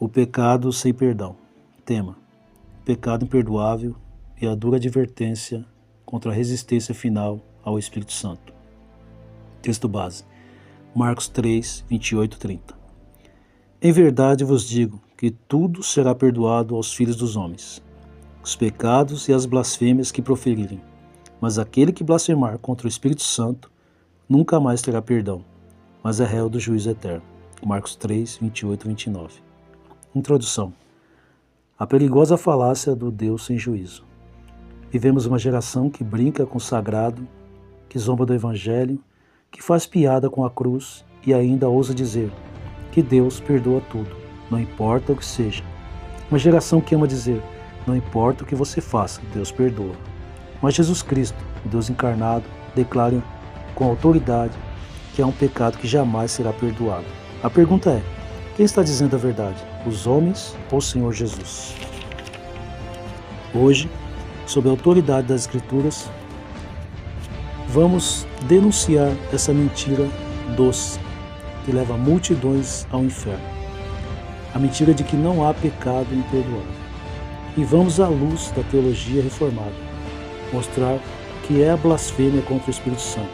O pecado sem perdão. Tema: pecado imperdoável e a dura advertência contra a resistência final ao Espírito Santo. Texto base: Marcos 3, 28, 30. Em verdade vos digo que tudo será perdoado aos filhos dos homens, os pecados e as blasfêmias que proferirem, mas aquele que blasfemar contra o Espírito Santo nunca mais terá perdão, mas é réu do juízo eterno. Marcos 3, 28, 29. Introdução. A perigosa falácia do Deus sem juízo. Vivemos uma geração que brinca com o sagrado, que zomba do Evangelho, que faz piada com a cruz e ainda ousa dizer que Deus perdoa tudo, não importa o que seja. Uma geração que ama dizer, não importa o que você faça, Deus perdoa. Mas Jesus Cristo, o Deus encarnado, declara com autoridade que é um pecado que jamais será perdoado. A pergunta é: quem está dizendo a verdade, os homens ou o Senhor Jesus? Hoje, sob a autoridade das Escrituras, vamos denunciar essa mentira doce que leva multidões ao inferno. A mentira de que não há pecado imperdoável. E vamos à luz da teologia reformada mostrar que é a blasfêmia contra o Espírito Santo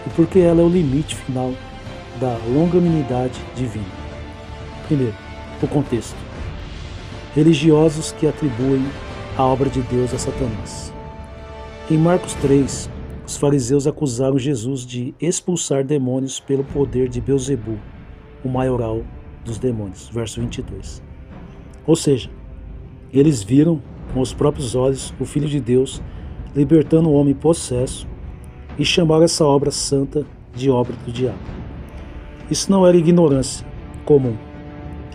e porque ela é o limite final da longanimidade divina. Primeiro, o contexto. Religiosos que atribuem a obra de Deus a Satanás. Em Marcos 3, os fariseus acusaram Jesus de expulsar demônios pelo poder de Beelzebu, o maioral dos demônios. Verso 22. Ou seja, eles viram com os próprios olhos o Filho de Deus libertando o homem possesso e chamaram essa obra santa de obra do diabo. Isso não era ignorância comum,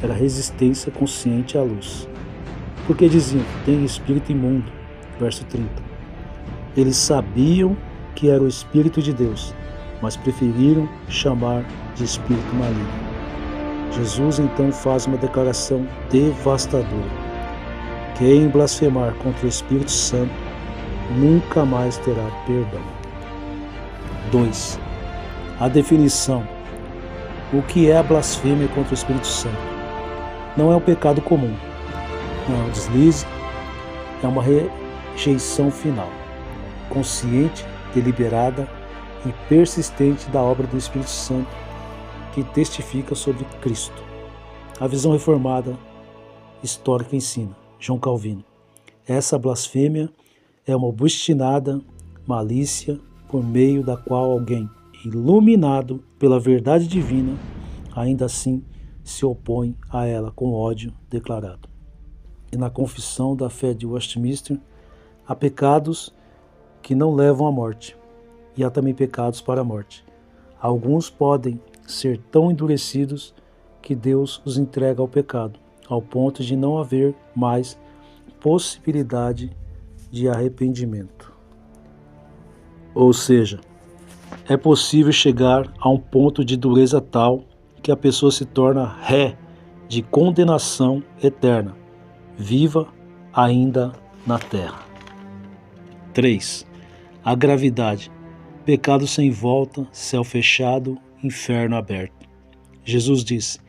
era resistência consciente à luz. Porque diziam, tem espírito imundo. Verso 30. Eles sabiam que era o Espírito de Deus, mas preferiram chamar de espírito maligno. Jesus então faz uma declaração devastadora. Quem blasfemar contra o Espírito Santo nunca mais terá perdão. 2. A definição. O que é a blasfêmia contra o Espírito Santo? Não é um pecado comum, não é um deslize, é uma rejeição final, consciente, deliberada e persistente da obra do Espírito Santo que testifica sobre Cristo. A visão reformada histórica ensina, João Calvino, essa blasfêmia é uma obstinada malícia por meio da qual alguém, iluminado pela verdade divina, ainda assim se opõe a ela com ódio declarado. E na Confissão da Fé de Westminster, há pecados que não levam à morte, e há também pecados para a morte. Alguns podem ser tão endurecidos que Deus os entrega ao pecado, ao ponto de não haver mais possibilidade de arrependimento. Ou seja, é possível chegar a um ponto de dureza tal que a pessoa se torna ré de condenação eterna, viva ainda na terra. 3. A gravidade. Pecado sem volta, céu fechado, inferno aberto. Jesus disse,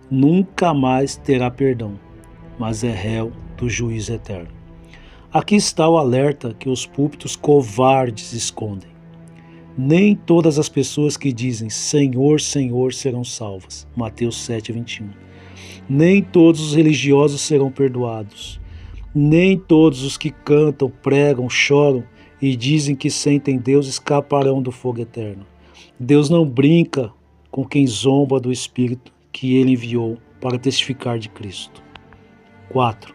nunca mais terá perdão, mas é réu do juízo eterno. Aqui está o alerta que os púlpitos covardes escondem. Nem todas as pessoas que dizem Senhor, Senhor serão salvas. Mateus 7, 21. Nem todos os religiosos serão perdoados. Nem todos os que cantam, pregam, choram e dizem que sentem Deus escaparão do fogo eterno. Deus não brinca com quem zomba do Espírito que Ele enviou para testificar de Cristo. 4.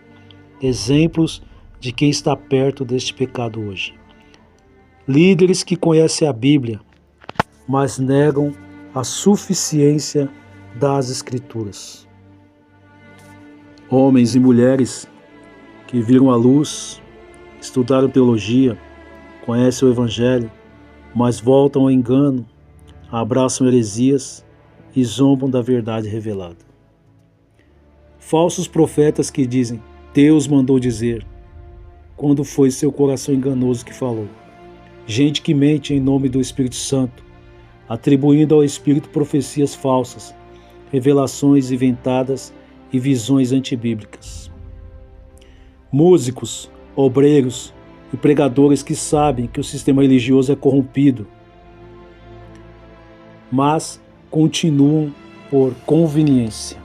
Exemplos de quem está perto deste pecado hoje. Líderes que conhecem a Bíblia, mas negam a suficiência das Escrituras. Homens e mulheres que viram a luz, estudaram teologia, conhecem o Evangelho, mas voltam ao engano, abraçam heresias e zombam da verdade revelada. Falsos profetas que dizem, Deus mandou dizer, quando foi seu coração enganoso que falou. Gente que mente em nome do Espírito Santo, atribuindo ao Espírito profecias falsas, revelações inventadas e visões antibíblicas. Músicos, obreiros e pregadores que sabem que o sistema religioso é corrompido, mas continuam por conveniência.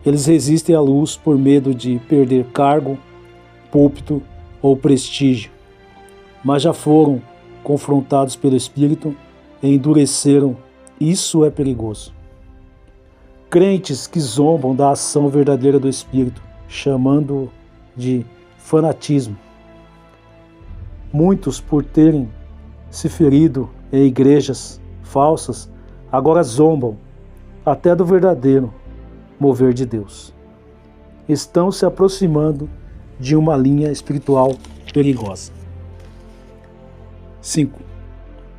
Eles resistem à luz por medo de perder cargo, púlpito ou prestígio, mas já foram confrontados pelo Espírito e endureceram. Isso é perigoso. Crentes que zombam da ação verdadeira do Espírito, chamando-o de fanatismo. Muitos, por terem se ferido em igrejas falsas, agora zombam até do verdadeiro mover de Deus. Estão se aproximando de uma linha espiritual perigosa. 5.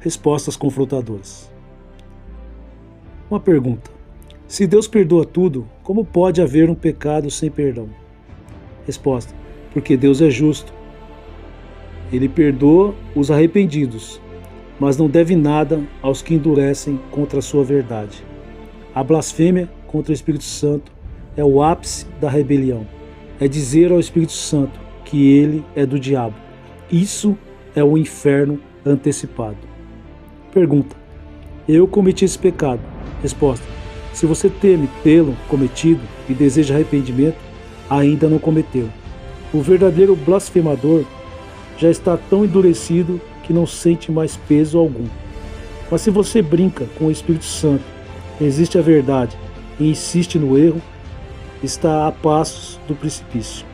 Respostas confrontadoras. Uma pergunta: se Deus perdoa tudo, como pode haver um pecado sem perdão? Resposta: porque Deus é justo. Ele perdoa os arrependidos, mas não deve nada aos que endurecem contra a sua verdade. A blasfêmia contra o Espírito Santo é o ápice da rebelião. É dizer ao Espírito Santo que ele é do diabo. Isso é o inferno antecipado. Pergunta: eu cometi esse pecado? Resposta: se você teme tê-lo cometido e deseja arrependimento, ainda não cometeu. O verdadeiro blasfemador já está tão endurecido que não sente mais peso algum. Mas se você brinca com o Espírito Santo, resiste à verdade e insiste no erro, está a passos do precipício.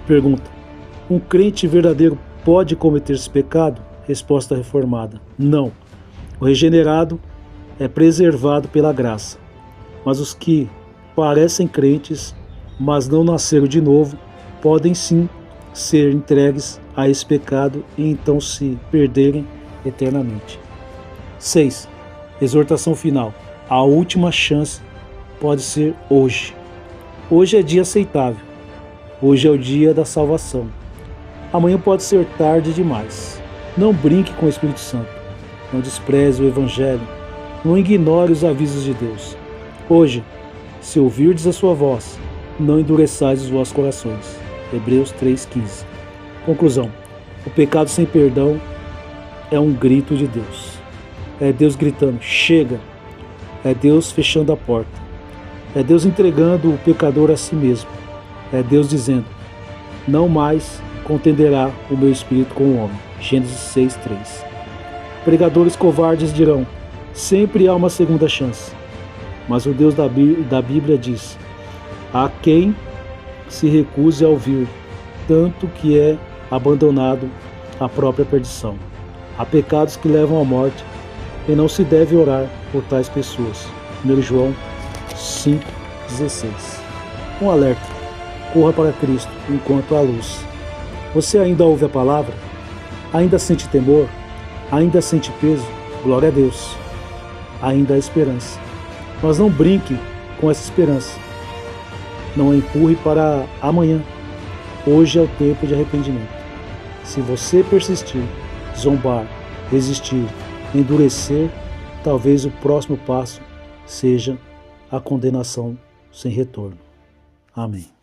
Pergunta: um crente verdadeiro pode cometer esse pecado? Resposta reformada: não. O regenerado é preservado pela graça, mas os que parecem crentes, mas não nasceram de novo, podem sim ser entregues a esse pecado e então se perderem eternamente. 6. Exortação final. A última chance pode ser hoje. Hoje é dia aceitável. Hoje é o dia da salvação. Amanhã pode ser tarde demais. Não brinque com o Espírito Santo. Não despreze o Evangelho. Não ignore os avisos de Deus. Hoje, se ouvirdes a sua voz, não endureçais os vossos corações. Hebreus 3,15. Conclusão: o pecado sem perdão é um grito de Deus. É Deus gritando: chega! É Deus fechando a porta. É Deus entregando o pecador a si mesmo. É Deus dizendo: não mais contenderá o meu espírito com o homem. Gênesis 6,3. Pregadores covardes dirão: sempre há uma segunda chance. Mas o Deus da Bíblia diz: há quem se recuse a ouvir, tanto que é abandonado à própria perdição. Há pecados que levam à morte e não se deve orar por tais pessoas. 1 João 5,16. Um alerta: corra para Cristo enquanto há luz. Você ainda ouve a palavra? Ainda sente temor? Ainda sente peso? Glória a Deus. Ainda há esperança. Mas não brinque com essa esperança. Não a empurre para amanhã. Hoje é o tempo de arrependimento. Se você persistir, zombar, resistir, endurecer, talvez o próximo passo seja a condenação sem retorno. Amém.